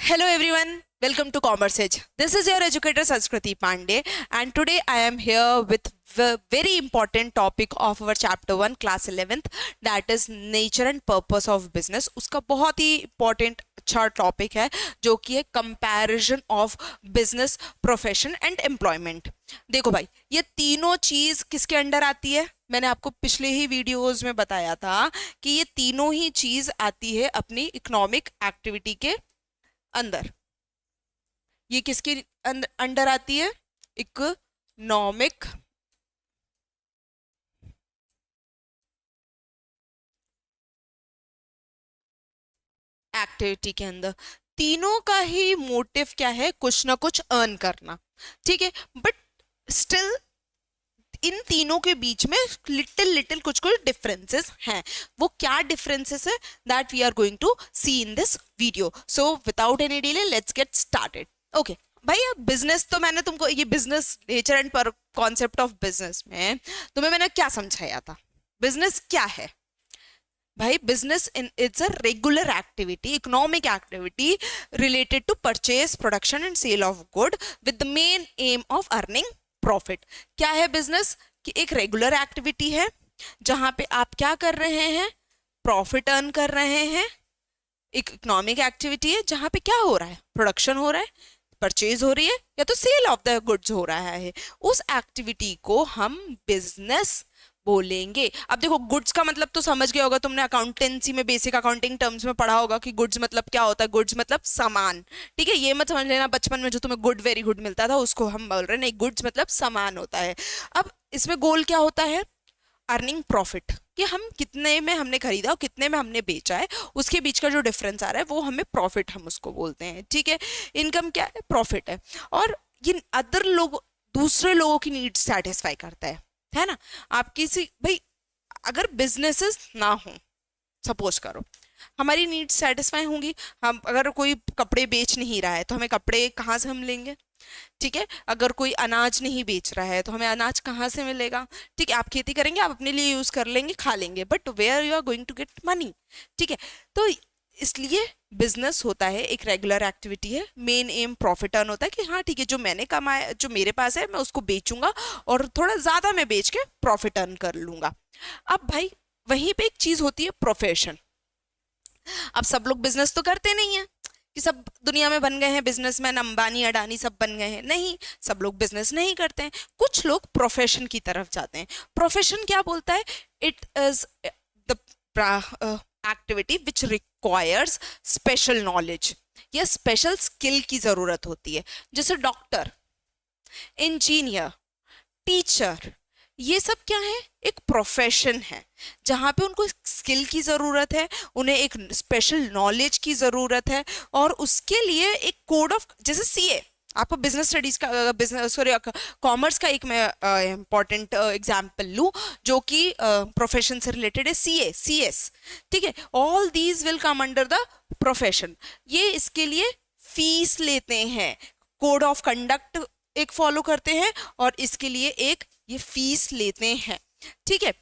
Hello everyone, welcome to Commerce Edge. This is your educator Sanskriti Pandey, and today I am here with the very important topic of our chapter 1 class 11th, that is nature and purpose of business. उसका बहुत ही important अच्छा topic है जो कि है comparison of business profession and employment. देखो भाई, ये तीनों चीज किसके अंडर आती है? मैंने आपको पिछले ही वीडियोस में बताया था कि ये तीनों ही चीज आती है अपनी इकोनॉमिक एक्टिविटी के अंदर। ये किसके अंडर आती है? इकोनॉमिक एक्टिविटी के अंदर। तीनों का ही मोटिव क्या है? कुछ ना कुछ अर्न करना, ठीक है। बट स्टिल इन तीनों के बीच में लिटिल कुछ कुछ डिफरेंसेस हैं। वो क्या डिफरेंसेस है that we are going to see in this video. So without any delay let's get started. Okay भाई, अब बिजनेस तो मैंने तुमको ये business nature and concept of business में तुम्हें मैंने क्या समझाया था? बिजनेस क्या है भाई? Business in it's a regular activity, economic activity related to purchase, production and sale of good with the main aim of earning profit. क्या है बिजनेस? कि एक रेगुलर एक्टिविटी है जहां पे आप क्या कर रहे हैं? प्रॉफिट अर्न कर रहे हैं। एक इकोनॉमिक एक्टिविटी है जहां पे क्या हो रहा है? प्रोडक्शन हो रहा है, परचेज हो रही है, या तो सेल ऑफ द गुड्स हो रहा है। उस एक्टिविटी को हम बिजनेस बोलेंगे। अब देखो, गुड्स का मतलब तो समझ गया होगा तुमने, अकाउंटेंसी में बेसिक अकाउंटिंग टर्म्स में पढ़ा होगा कि गुड्स मतलब क्या होता है। गुड्स मतलब सामान, ठीक है। ये मत समझ लेना बचपन में जो तुम्हें गुड वेरी गुड मिलता था उसको हम बोल रहे हैं, नहीं, गुड्स मतलब सामान होता है। अब इसमें गोल क्या होता है? अर्निंग प्रॉफिट, कि हम कितने में हमने खरीदा और कितने में हमने बेचा है, उसके बीच का जो डिफरेंस आ रहा है वो हमें प्रॉफिट हम उसको बोलते हैं, ठीक है। इनकम क्या है? प्रॉफिट है। और ये अदर लोग, दूसरे लोगों की नीड्स सेटिस्फाई करता है ना। आप किसी भाई, अगर बिजनेसेस ना हो, सपोज करो हमारी नीड्स सेटिस्फाई होंगी। हम अगर कोई कपड़े बेच नहीं रहा है तो हमें कपड़े कहाँ से हम लेंगे? ठीक है। अगर कोई अनाज नहीं बेच रहा है तो हमें अनाज कहाँ से मिलेगा? ठीक है, आप खेती करेंगे, आप अपने लिए यूज कर लेंगे, खा लेंगे, but where you are going to get money? ठीक है। तो इसलिए बिजनेस होता है, एक रेगुलर एक्टिविटी है, मेन एम प्रॉफिट अर्न होता है कि हाँ ठीक है, जो मैंने कमाया, जो मेरे पास है, मैं उसको बेचूंगा और थोड़ा ज्यादा मैं बेच के प्रॉफिट अर्न कर लूंगा। अब भाई वहीं पे एक चीज होती है, प्रोफेशन। अब सब लोग बिजनेस तो करते नहीं है कि सब दुनिया में बन गए हैं बिजनेसमैन, अंबानी अडानी सब बन गए हैं, नहीं, सब लोग बिजनेस नहीं करते हैं। कुछ लोग प्रोफेशन की तरफ जाते हैं। प्रोफेशन क्या बोलता है? It is the activity which requires special knowledge या स्पेशल स्किल की जरूरत होती है। जैसे डॉक्टर, इंजीनियर, टीचर, ये सब क्या है? एक प्रोफेशन है जहां पे उनको स्किल की जरूरत है, उन्हें एक स्पेशल नॉलेज की जरूरत है, और उसके लिए एक कोड ऑफ, जैसे सीए, आपको बिजनेस स्टडीज का, बिजनेस सॉरी कॉमर्स का एक मैं इंपॉर्टेंट एग्जांपल लूं जो कि प्रोफेशन से रिलेटेड है, सीए, सीएस, ठीक है। All these will come under the profession. ये इसके लिए फीस लेते हैं, कोड ऑफ कंडक्ट एक फॉलो करते हैं और इसके लिए एक ये फीस लेते हैं, ठीक है।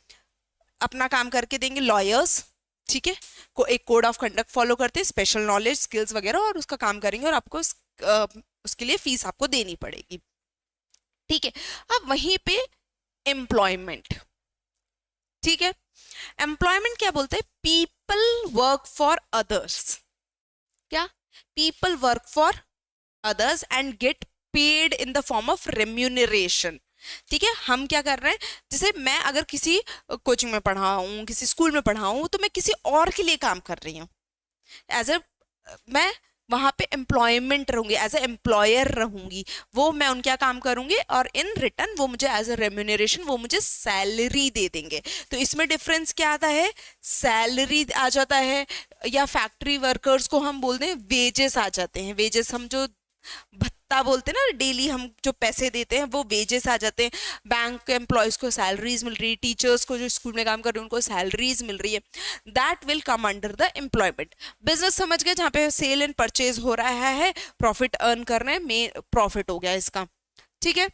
अपना काम करके देंगे लॉयर्स, ठीक है, को एक कोड ऑफ कंडक्ट फॉलो करते हैं, स्पेशल नॉलेज, स्किल्स वगैरह, और उसका काम करेंगे और आपको उसके लिए फीस आपको देनी पड़ेगी, ठीक है। अब वहीं पे एम्प्लॉयमेंट, ठीक है। एम्प्लॉयमेंट क्या बोलते हैं? People work for others. क्या? People work for others and get paid in the form of remuneration, ठीक है। हम क्या कर रहे हैं? जैसे मैं अगर किसी कोचिंग में पढ़ाऊं, किसी स्कूल में पढ़ाऊं, तो मैं किसी और के लिए काम कर रही हूँ, एज ए, मैं वहां पे एम्प्लॉयमेंट रहूंगी, एज ए एम्प्लॉयर रहूंगी, वो मैं उनका काम करूंगी और इन रिटर्न वो मुझे एज ए रेम्यूनरेशन, वो मुझे सैलरी दे देंगे। तो इसमें डिफरेंस क्या आता है? सैलरी आ जाता है, या फैक्ट्री वर्कर्स को हम बोलते हैं वेजेस आ जाते हैं। वेजेस हम जो भत्ता बोलते हैं ना, डेली हम जो पैसे देते हैं, वो वेजेस आ जाते हैं। बैंक के एम्प्लॉयज को सैलरीज मिल रही है, टीचर्स को जो स्कूल में काम कर रहे हैं उनको सैलरीज मिल रही है, that will come under the employment. Business समझ गए, जहाँ पे सेल एंड परचेज हो रहा है, प्रॉफिट अर्न करना है, मेन प्रॉफिट हो गया इसका, ठीक है।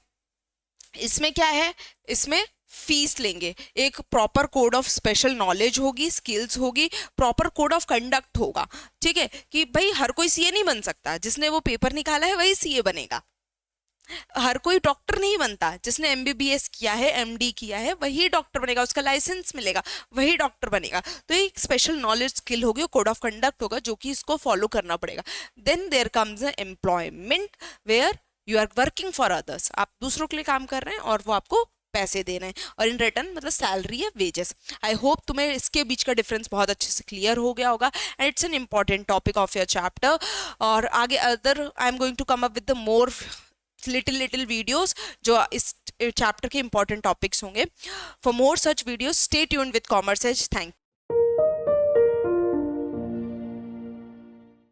इसमें क्या है? इसमें फीस लेंगे, एक proper code of special knowledge होगी, स्किल्स होगी, प्रॉपर कोड ऑफ कंडक्ट होगा, ठीक है, कि भाई हर कोई सीए नहीं बन सकता, जिसने वो पेपर निकाला है वही सीए बनेगा। हर कोई डॉक्टर नहीं बनता, जिसने एमबीबीएस किया है, एमडी किया है, वही डॉक्टर बनेगा, उसका लाइसेंस मिलेगा, वही डॉक्टर बनेगा। तो एक स्पेशल नॉलेज स्किल होगी, कोड ऑफ कंडक्ट होगा, जो कि इसको फॉलो करना पड़ेगा। Then there comes employment where you are working for others, आप दूसरों के लिए काम कर रहे हैं और वो आपको पैसे दे रहे हैं, और इन रिटर्न मतलब सैलरी या वेजेस। आई होप तुम्हें इसके बीच का डिफरेंस बहुत अच्छे से क्लियर हो गया होगा, and it's an important topic of your chapter. और आगे other I am going to come up with the more little videos जो इस चैप्टर के इंपॉर्टेंट टॉपिक्स होंगे। For more such videos stay tuned with Commerce Edge. Thank